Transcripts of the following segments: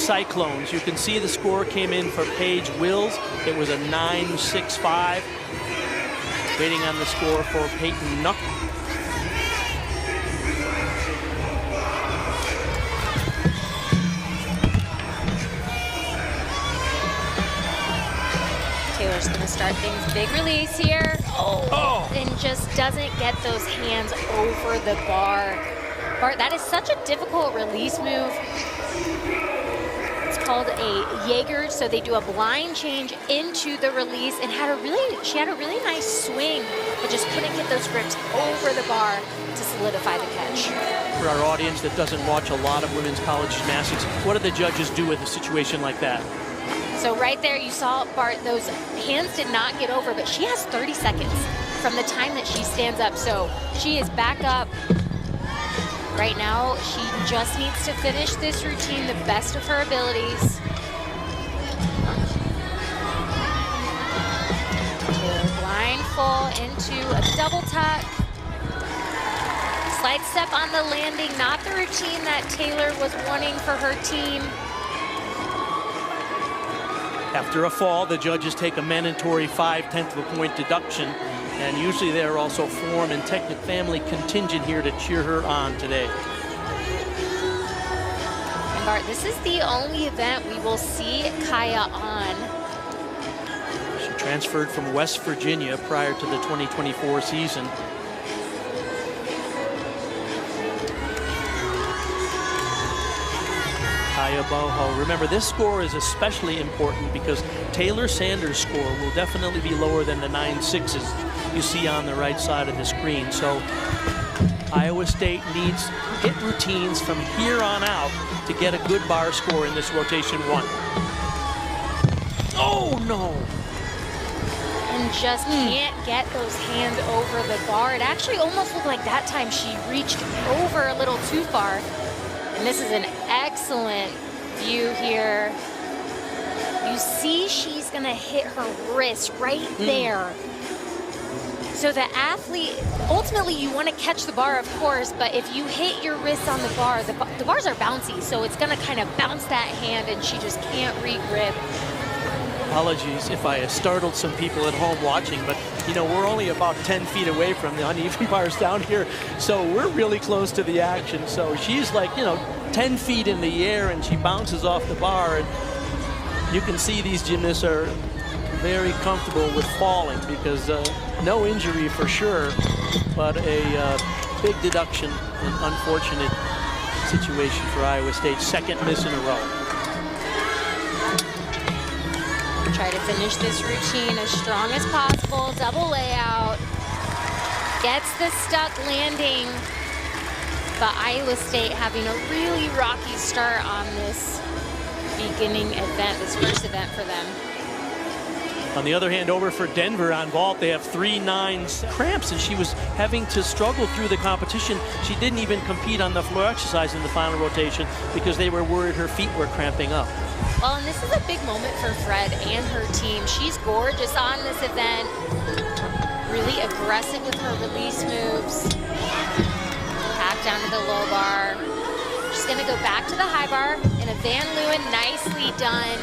Cyclones. You can see the score came in for Paige Wills. It was a 9-6-5. Waiting on the score for Peyton Nuck. Taylor's going to start things. Big release here. Oh. And just doesn't get those hands over the bar. Bart, that is such a difficult release move. It's called a Jaeger, so they do a blind change into the release, and she had a really nice swing, but just couldn't get those grips over the bar to solidify the catch. For our audience that doesn't watch a lot of women's college gymnastics, what do the judges do with a situation like that? So right there you saw, Bart, those hands did not get over, but she has 30 seconds from the time that she stands up. So she is back up. Right now, she just needs to finish this routine the best of her abilities. Blind full into a double tuck. Slide step on the landing, not the routine that Taylor was wanting for her team. After a fall, the judges take a mandatory 5/10 of a point deduction, and usually there are also form and technic family contingent here to cheer her on today. And Bart, this is the only event we will see Kaya on. She transferred from West Virginia prior to the 2024 season. Kaya Boho. Remember, this score is especially important because Taylor Sanders' score will definitely be lower than the 9.6s you see on the right side of the screen. So Iowa State needs hit routines from here on out to get a good bar score in this rotation 1. Oh, no. And just can't get those hands over the bar. It actually almost looked like that time she reached over a little too far. And this is an excellent view here. You see she's gonna hit her wrist right there. So the athlete, ultimately you wanna catch the bar, of course, but if you hit your wrist on the bar, the bars are bouncy, so it's gonna kind of bounce that hand and she just can't re-grip. Apologies if I startled some people at home watching, but you know, we're only about 10 feet away from the uneven bars down here, so we're really close to the action. So she's like, you know, 10 feet in the air and she bounces off the bar, and you can see these gymnasts are very comfortable with falling because no injury for sure, but a big deduction, an unfortunate situation for Iowa State. Second miss in a row. Try to finish this routine as strong as possible. Double layout. Gets the stuck landing. But Iowa State having a really rocky start on this beginning event, this first event for them. On the other hand, over for Denver on vault, they have 3-9 cramps, and she was having to struggle through the competition. She didn't even compete on the floor exercise in the final rotation because they were worried her feet were cramping up. Well, and this is a big moment for Fred and her team. She's gorgeous on this event. Really aggressive with her release moves. Back down to the low bar. She's gonna go back to the high bar in a Van Leeuwen, nicely done.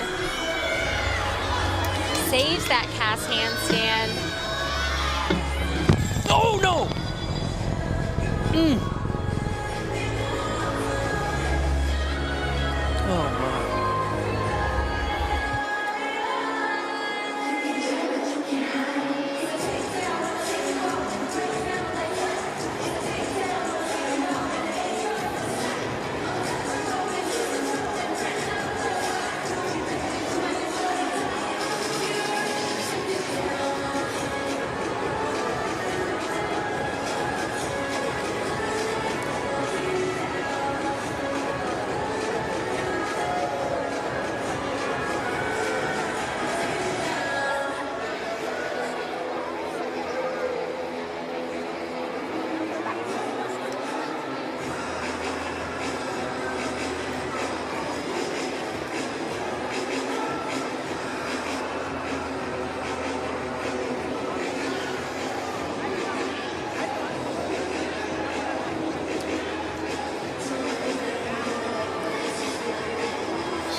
Saves that cast handstand. Oh no! Oh my.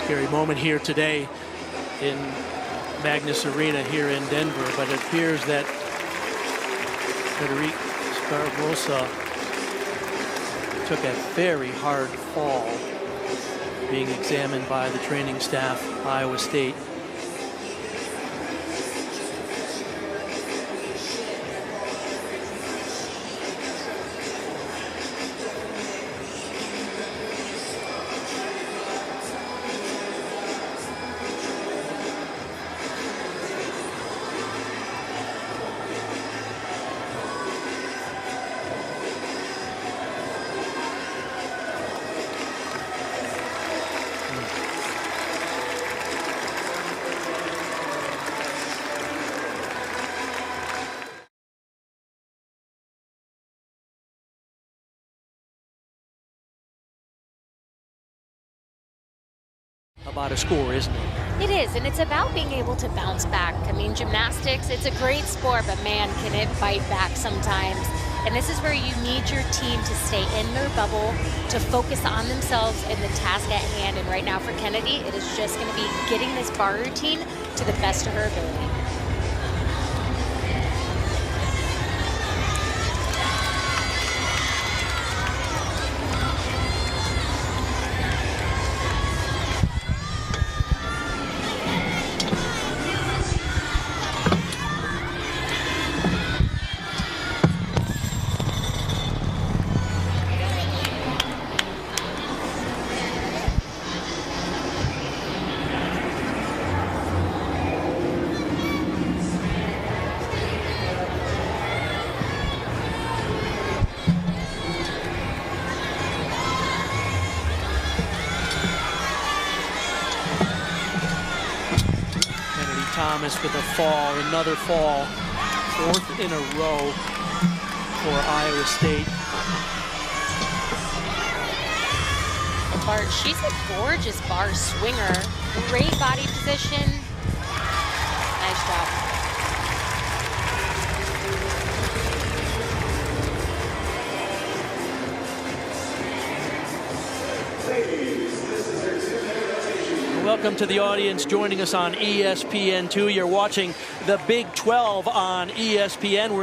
Scary moment here today in Magnus Arena here in Denver, but it appears that Federica Scarbosa took a very hard fall, being examined by the training staff of Iowa State. About a score, isn't it? It is, and it's about being able to bounce back. I mean, gymnastics, it's a great sport, but man, can it bite back sometimes. And this is where you need your team to stay in their bubble, to focus on themselves and the task at hand. And right now for Kennedy, it is just going to be getting this bar routine to the best of her ability. Thomas with a fall, another fall, fourth in a row for Iowa State. Bart, she's a gorgeous bar swinger. Great body position. Nice job. Welcome to the audience joining us on ESPN2. You're watching the Big 12 on ESPN.